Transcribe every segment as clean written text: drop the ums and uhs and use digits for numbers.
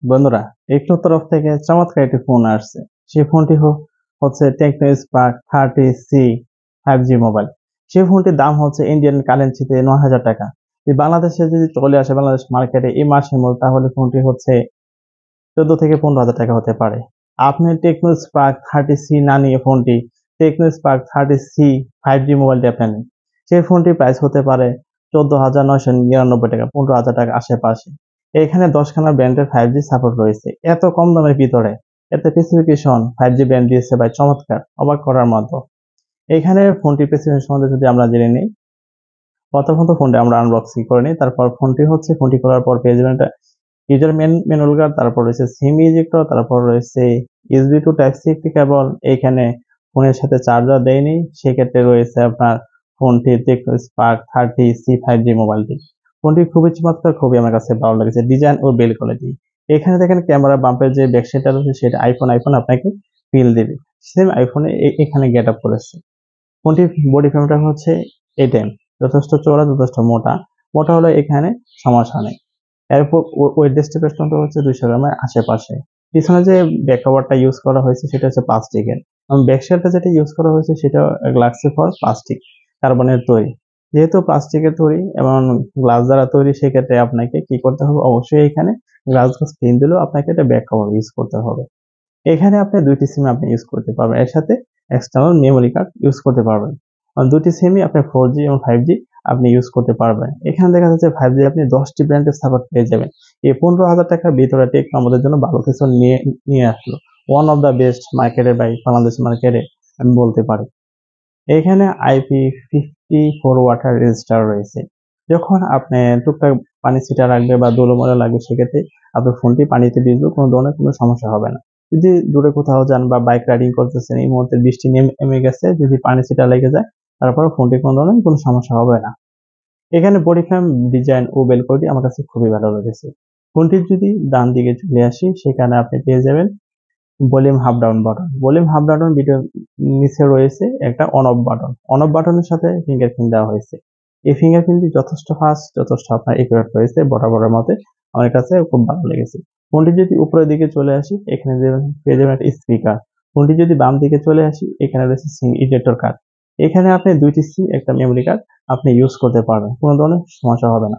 বন্ধুরা, একটু তরফ থেকে চমৎকার একটি ফোন আসছে। সেই ফোনটি হচ্ছে Tecno Spark 30C 5G mobile. সেই ফোনটির দাম হচ্ছে ইন্ডিয়ান কারেন্সিতে ৯,০০০ টাকা। এই বাংলাদেশে যদি চলে আসে বাংলাদেশ মার্কেটে এই মাসের মধ্যে, তাহলে ফোনটি হচ্ছে ১৪ থেকে ১৫,০০০ টাকা হতে পারে। আপনি টেকনো স্পার্ক 30C না নিয়ে ফোনটি টেকনো স্পার্ক 30C 5G মোবাইলটি আপনি নিন। সেই ফোনটির প্রাইস হতে পারে ১৪,৯৯৯ টাকা, ১৫,০০০ টাকার আশেপাশে। এখানে ১০ খানা ব্র্যান্ডের 5G সাপোর্ট রয়েছে। এত কম দামের ভিতরে এত স্পেসিফিকেশন 5G ব্র্যান্ড দিয়েছে ভাই, চমৎকার, অবাক করার মতো। এখানে ফোনটির স্পেসিফিকেশন সম্বন্ধে যদি আমরা জেনে নিই, প্রথমত ফোনটি আমরা আনবক্সিং করে নিই। তারপর ফোনটি করার পর পেয়ে যাবেন একটা ইউজার ম্যানুয়াল গাইড, তারপর রয়েছে সিম ইজেক্টর, তারপর রয়েছে ইউএসবি টু টাইপ সি একটি কেবল। এখানে ফোনের সাথে চার্জার দেয়নি, সেক্ষেত্রে রয়েছে আপনার ফোনটি টেকনো স্পার্ক 30C 5G মোবাইলটি। ফোনটি খুবই চমৎকার, খুবই আমার কাছে ভালো লেগেছে ডিজাইন ও বিল্ড কোয়ালিটি। এখানে দেখেন ক্যামেরা বাম্পের যে ব্যাকসাইডটা রয়েছে সেটা আইফোন আপনাকে ফিল দেবে, সেম আইফোনে এখানে গেট আপ করেছে। ফোনটির বডি ফ্রেমটা হচ্ছে A10, যথেষ্ট চওড়া, যথেষ্ট মোটা। মোটা হলে এখানে সমস্যা নেই। এরপর ওয়েট ডিস্ট্রিবিউশনটা হচ্ছে 200 গ্রামের আশেপাশে। পিছনে যে ব্যাক কভারটা ইউজ করা হয়েছে সেটা হচ্ছে প্লাস্টিকের, এবং ব্যাক শেলটা যেটা ইউজ করা হয়েছে সেটা গ্লাসি ফর প্লাস্টিক, কার্বনের তৈরি। যেহেতু প্লাস্টিকের তৈরি এবং গ্লাস দ্বারা তৈরি, সেক্ষেত্রে আপনাকে কি করতে হবে, অবশ্যই এখানে গ্লাস ক্লিন দিলেও আপনাকে এটা ব্যাক কভার ইউজ করতে হবে। এখানে আপনি 2টি সিম আপনি ইউজ করতে পারবেন, এর সাথে এক্সটার্নাল মেমোরি কার্ড ইউজ করতে পারবেন। 2টি সিমই আপনি 4G এবং 5G আপনি ইউজ করতে পারবেন। এখানে দেখা যাচ্ছে 5G আপনি 10টি ব্র্যান্ডের সাপোর্ট পেয়ে যাবেন। এই 15,০০০ টাকার ভিতরে টেকনো আমাদের জন্য ভালো কিছু নিয়ে আসলো। ওয়ান অফ দ্য বেস্ট মার্কেটে বাই বাংলাদেশ মার্কেটে আমি বলতে পারি। এখানে IP54 ওয়াটার রেজিস্টার রয়েছে। যখন আপনি টুকটাক পানি ছিটা রাখবে বা ধুলো-ময়লা লাগবে, সেক্ষেত্রে আপনার ফোনটি পানিতে ভিজলেও কোনো ধরনের কোনো সমস্যা হবে না। যদি দূরে কোথাও যান বা বাইক রাইডিং করতেছেন, এই মুহূর্তে বৃষ্টি নেমে গেছে, যদি পানি ছিটা লেগে যায়, তারপরেও ফোনটি কোনো ধরনের কোনো সমস্যা হবে না। এখানে বডি ফ্রেম ডিজাইন ও বিল্ড কোয়ালিটি আমার কাছে খুবই ভালো লেগেছে। ফোনটির যদি ডান দিকে চলে আসি, সেখানে আপনি পেয়ে যাবেন volume half down button. Volume half down ভিডিওর নিচে রয়েছে একটা on of button. On of বাটনের সাথে ফিঙ্গারপ্রিন্ট দেওয়া হয়েছে। এই ফিঙ্গারপ্রিন্টটি যথেষ্ট ফাস্ট, যথেষ্ট আপনার একুরেট রয়েছে, বরাবরের মতে আমার কাছে খুব ভালো লেগেছে। ফোনটি যদি উপরের দিকে চলে আসি, এখানে পেয়ে যাবেন একটা স্পিকার। ফোনটি যদি বাম দিকে চলে আসি, এখানে রয়েছে সিম ইজেক্টর কার্ড। এখানে আপনি 2টি সিম, একটা মেমোরি কার্ড আপনি ইউজ করতে পারবেন, কোনো ধরনের সমস্যা হবে না।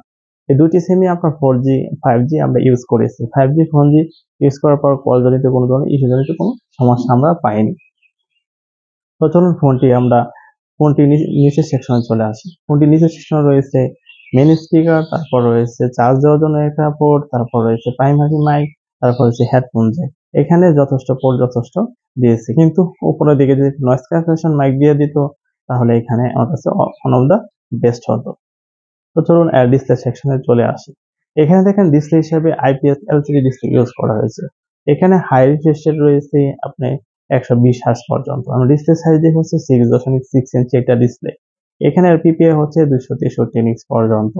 এই 2টি সিমই আপনার 4G 5G আমরা ইউজ করেছি। 5G 4G ইউজ করার পর কল জনিত কোনো ধরনের ইস্যু জনিত কোনো সমস্যা আমরা পাইনি। তো চলুন ফোনটি নিচের সেকশনে চলে আসি। ফোনটির নিচের সেকশনে রয়েছে মেইন স্পিকার, তারপর রয়েছে চার্জ দেওয়ার জন্য একটা পোর্ট, তারপর রয়েছে প্রাইমারি মাইক, তারপর হচ্ছে হেডফোন জ্যাক। এখানে যথেষ্ট দিয়েছে, কিন্তু উপরের দিকে যদি নয়েজ ক্যান্সেলেশন মাইক দিয়ে দিত, তাহলে এখানে আমার কাছে ওয়ান অফ দ্য বেস্ট হতো। তো চলুন ডিসপ্লে সেকশনে চলে আসি। এখানে দেখেন ডিসপ্লে হিসেবে IPS LCD ডিসপ্লে ইউজ করা হয়েছে। এখানে হাই রিফ্রেশ রেট রয়েছে আপনি 120 হার্জ পর্যন্ত। আমার ডিসপ্লে সাইজ হচ্ছে 6.6 ইঞ্চি একটা ডিসপ্লে। এখানে PPI হচ্ছে 263 নিটস পর্যন্ত।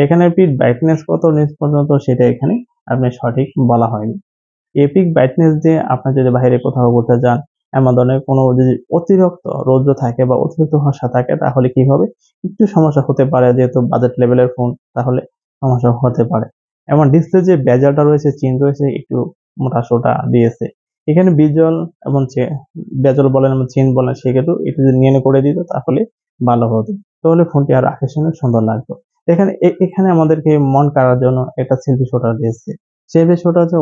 এখানে পিক ব্রাইটনেস কত নিটস পর্যন্ত সেটা এখানে আপনি সঠিক বলা হয়নি। এপিক ব্রাইটনেস দিয়ে আপনি যদি বাইরে কোথাও ঘুরতে যান, এমন ধরনের কোনো যদি অতিরিক্ত রৌদ্র থাকে বা অতিরিক্ত কুয়াশা থাকে, তাহলে কি হবে, একটু সমস্যা হতে পারে। যেহেতু বাজেট লেভেলের ফোন, তাহলে সমস্যা হতে পারে। এমন ডিসপ্লে যে বেজেলটা রয়েছে, চিন রয়েছে, একটু মোটা-সোটা দিয়েছে। এখানে ভিজুয়াল এবং বেজেল বলেন এবং চিন বলেন, সেক্ষেত্রেও একটু যদি নিয়ে করে দিত, তাহলে ভালো হতো। তাহলে ফোনটি আরো আকর্ষণীয় সুন্দর লাগতো। এখানে আমাদেরকে মন কাড়ার জন্য একটা সেলফি শুটার দিয়েছে। সেলফি শুটার হচ্ছে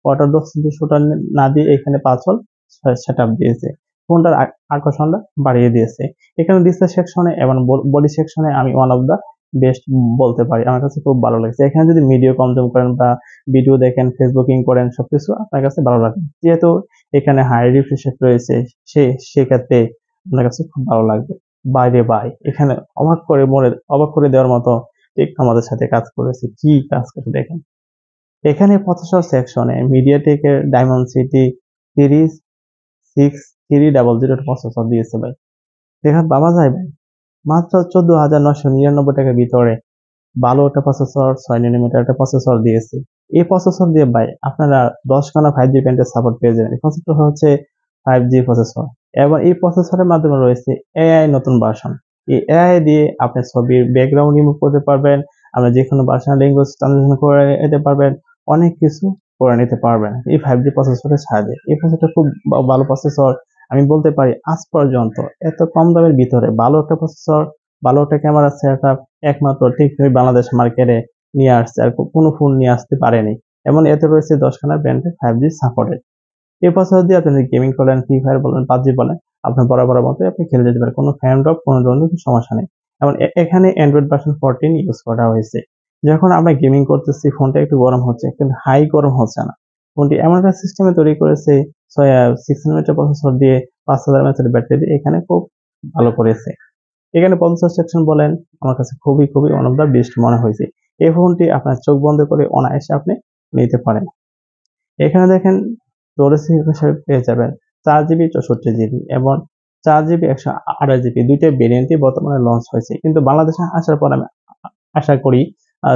ওয়াটার ড্রপ সেলফি শুটার না দিয়ে এখানে 5 হল সেটআপ দিয়েছে। ফোনটার আকর্ষণটা বাড়িয়ে দিয়েছে। এখানে ডিসপ্লে সেকশনে এবং বডি সেকশনে আমি ওয়ান অফ দা বেস্ট বলতে পারি। আমার কাছে খুব ভালো লাগছে। এখানে যদি ভিডিও কনজিউম করেন বা ভিডিও দেখেন, ফেসবুকিং করেন, সবকিছু আপনার কাছে ভালো লাগবে। যেহেতু এখানে হাই রিফ্রেশ রেট রয়েছে, সেক্ষেত্রে আপনার কাছে খুব ভালো লাগবে। বাইরে বাই এখানে অবাক করে দেওয়ার মতো ঠিক আমাদের সাথে কাজ করেছে। কি কাজ করে দেখেন। এখানে প্রসেসর সেকশনে মিডিয়াটেকের ডাইমেনসিটি সিরিজ 6300 প্রসেসর দিয়েছে ভাই। দেখেন ভাবা যায় ভাই, মাত্র 14,999 টাকার ভিতরে ভালো একটা প্রসেসর, 6 nm একটা প্রসেসর দিয়েছে। এই প্রসেসর দিয়ে ভাই আপনারা 10 খানা 5G ব্যান্ডের সাপোর্ট পেয়ে যাবেন। এই প্রসেসর হচ্ছে 5G প্রসেসর, এবং এই প্রসেসরের মাধ্যমে রয়েছে AI নতুন ভার্সন। এই AI দিয়ে আপনি ছবির ব্যাকগ্রাউন্ড রিমুভ করতে পারবেন, আপনি যে কোনো ভার্সন ল্যাঙ্গুয়েজ ট্রান্সলেশন করে নিতে পারবেন, অনেক কিছু করে নিতে পারবেন এই 5G প্রসেসরের সাহায্যে। এই প্রসেসরটা খুব ভালো প্রসেসর। আমি বলতে পারি আজ পর্যন্ত এত কম দামের ভিতরে ভালো একটা প্রসেসর, ভালো একটা ক্যামেরা সেটআপ একমাত্র টেকনোই বাংলাদেশ মার্কেটে নিয়ে আসছে। আর কোনো ফোন নিয়ে আসতে পারেনি। এমন এতে রয়েছে 10 খানা ব্র্যান্ডের 5G সাপোর্টেড। এই প্রসেসর দিয়ে আপনি গেমিং করেন, ফ্রি ফায়ার বলেন, পাবজি বলেন, আপনার বরাবরের মতোই আপনি খেলে যেতে পারেন। কোনো ফ্রেম ড্রপ কোনো ধরনের কোনো সমস্যা নেই। এবং এখানে অ্যান্ড্রয়েড ভার্সন 14 ইউজ করা হয়েছে। যখন আমরা গেমিং করতেছি ফোনটা একটু গরম হচ্ছে, কিন্তু হাই গরম হচ্ছে না। ফোনটি এমন একটা সিস্টেমে তৈরি করেছে 6 নানোমিটার প্রসেসর দিয়ে 5000 mAh এর ব্যাটারি দিয়ে এখানে খুব ভালো করেছে। এখানে প্রসেসর সেকশন বলেন আমার কাছে খুবই ওয়ান অফ দ্য বেস্ট মনে হয়েছে। এই ফোনটি আপনার চোখ বন্ধ করে অনায়াসে আপনি নিতে পারেন। এখানে দেখেন স্টোরেজ হিসেবে পেয়ে যাবেন 4GB 64GB এবং 4GB 128GB দুইটা ভেরিয়েন্টই বর্তমানে লঞ্চ হয়েছে। কিন্তু বাংলাদেশে আসার পর আমি আশা করি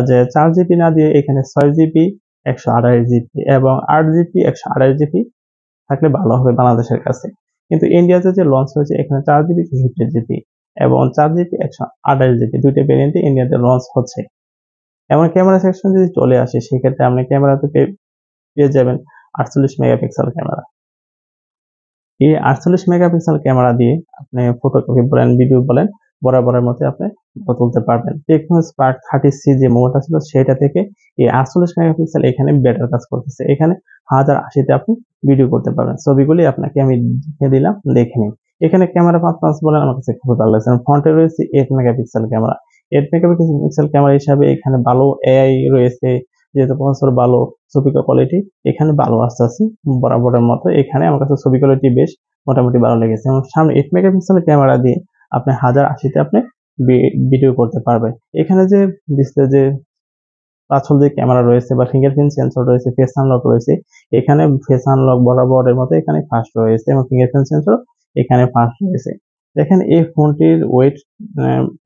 যে 4GB না দিয়ে এখানে 6GB 128GB এবং 8GB 128GB থাকলে ভালো হবে বাংলাদেশের কাছে। কিন্তু ইন্ডিয়াতে যে লঞ্চ হয়েছে এখানে 4GB 64GB এবং 4GB 128GB দুইটা ভেরিয়েন্টই ইন্ডিয়াতে লঞ্চ হচ্ছে। এবং ক্যামেরা সেকশন যদি চলে আসে সেক্ষেত্রে আপনি ক্যামেরাতে পেয়ে যাবেন 48 মেগাপিক্সেল ক্যামেরা। এই 48 মেগাপিক্সেল ক্যামেরা দিয়ে আপনি ফটোগ্রাফি বলেন, ভিডিও বলেন বরাবরের মতো আপনি ফটো তুলতে পারবেন। টেকনো স্পার্ক 30C যে মোবাইলটা ছিল সেটা থেকে এই 48 মেগাপিক্সেল এখানে বেটার কাজ করতেছে। এখানে 1080 তে আপনি ভিডিও করতে পারবেন। ছবিগুলি আপনাকে আমি দেখিয়ে দিলাম, দেখে নিন। এখানে ক্যামেরা পারফরম্যান্স বলেন আমার কাছে খুব ভালো লাগছে। ফ্রন্টে রয়েছে 8 মেগাপিক্সেল ক্যামেরা। 8 মেগাপিক্সেল ক্যামেরা হিসাবে এখানে ভালো এআই রয়েছে, যেহেতু প্রসেসর ভালো, ছবি কোয়ালিটি এখানে ভালো আসতেছে বরাবরের মতো। এখানে আমার কাছে ছবি কোয়ালিটি বেশ মোটামুটি ভালো লেগেছে এবং সামনে 8 মেগাপিক্সেল ক্যামেরা দিয়ে আপনি 1080 তে আপনি ভিডিও করতে পারবেন। এখানে যে ডিসপ্লে যে পাঁচল যে ক্যামেরা রয়েছে বা ফিঙ্গারপ্রিন্ট সেন্সর রয়েছে, ফেস আনলক রয়েছে, এখানে ফেস আনলক বরাবরের মতো এখানে ফাস্ট রয়েছে এবং ফিঙ্গারপ্রিন্ট সেন্সর এখানে ফাস্ট রয়েছে। দেখেন এই ফোনটির ওয়েট,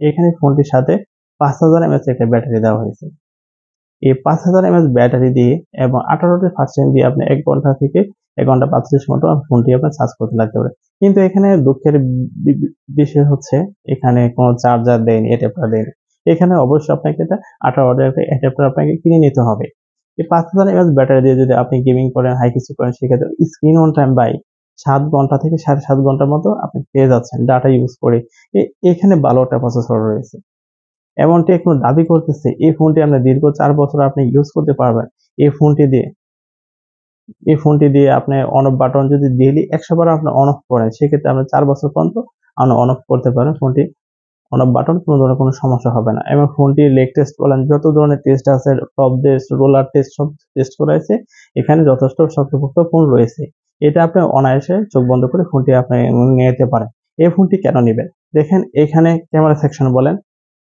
এখানে ফোনটির সাথে 5000 mAh একটা ব্যাটারি দেওয়া হয়েছে। এই 5000 mAh ব্যাটারি দিয়ে এবং 18% দিয়ে আপনি 1 ঘন্টা থেকে 1 ঘন্টা 35 মতো ফোনটি আপনার চার্জ করতে লাগতে পারে। কিন্তু এখানে দুঃখের বিষয় হচ্ছে এখানে কোনো চার্জার দেয়নি, অ্যাডাপ্টার দেয়নি। এখানে অবশ্যই আপনাকে এটা 18 ওয়াটের একটা অ্যাডাপ্টার আপনাকে কিনে নিতে হবে। এই 5000 mAh ব্যাটারি দিয়ে যদি আপনি গেমিং করেন, হাই কিছু করেন সেক্ষেত্রে স্ক্রিন অন টাইম বাই 7 ঘন্টা থেকে 7.5 ঘন্টার মতো আপনি পেয়ে যাচ্ছেন ডাটা ইউজ করে। এখানে ভালো একটা প্রসেসর রয়েছে। এবং টেকনো দাবি করতেছে এই ফোনটি আপনার দীর্ঘ 4 বছর আপনি ইউজ করতে পারবেন। এই ফোনটি দিয়ে এই ফোনটি দিয়ে আপনি অন অফ বাটন যদি ডেইলি 100 বার আপনি অন অফ করেন সেক্ষেত্রে আপনি 4 বছর পর্যন্ত অন অফ করতে পারেন। ফোনটি অন অফ বাটন কোনো ধরনের কোনো সমস্যা হবে না। এবং ফোনটির লেগ টেস্ট বলেন যত ধরনের টেস্ট আছে, টপ টেস্ট, রোলার টেস্ট সব টেস্ট করা হয়েছে। এখানে যথেষ্ট শক্তপোক্ত ফোন রয়েছে। এটা আপনি অনায়াসে চোখ বন্ধ করে ফোনটি আপনি নিতে পারেন। এই ফোনটি কেন নিবেন? দেখেন এখানে ক্যামেরা সেকশন বলেন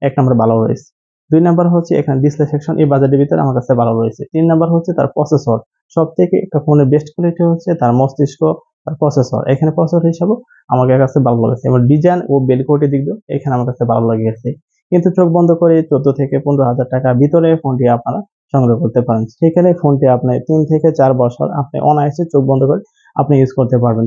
1 নাম্বার ভালো রয়েছে। 2 নাম্বার হচ্ছে এখানে ডিসপ্লে সেকশন এই বাজেটের ভিতরে আমার কাছে ভালো রয়েছে। 3 নাম্বার হচ্ছে তার প্রসেসর। সবথেকে একটা ফোনের বেস্ট কোয়ালিটি হচ্ছে তার মস্তিষ্ক, তার প্রসেসর। এখানে প্রসেসর হিসাবেও আমার কাছে ভালো লেগেছে এবং ডিজাইন ও বিল্ড কোয়ালিটির দিক দিয়েও এখানে আমার কাছে ভালো লেগেছে। কিন্তু চোখ বন্ধ করে 14 থেকে 15,000 টাকার ভিতরে ফোনটি আপনারা সংগ্রহ করতে পারেন। সেখানে ফোনটি আপনি 3 থেকে 4 বছর আপনি অনায়াসে চোখ বন্ধ করে আপনি ইউজ করতে পারবেন।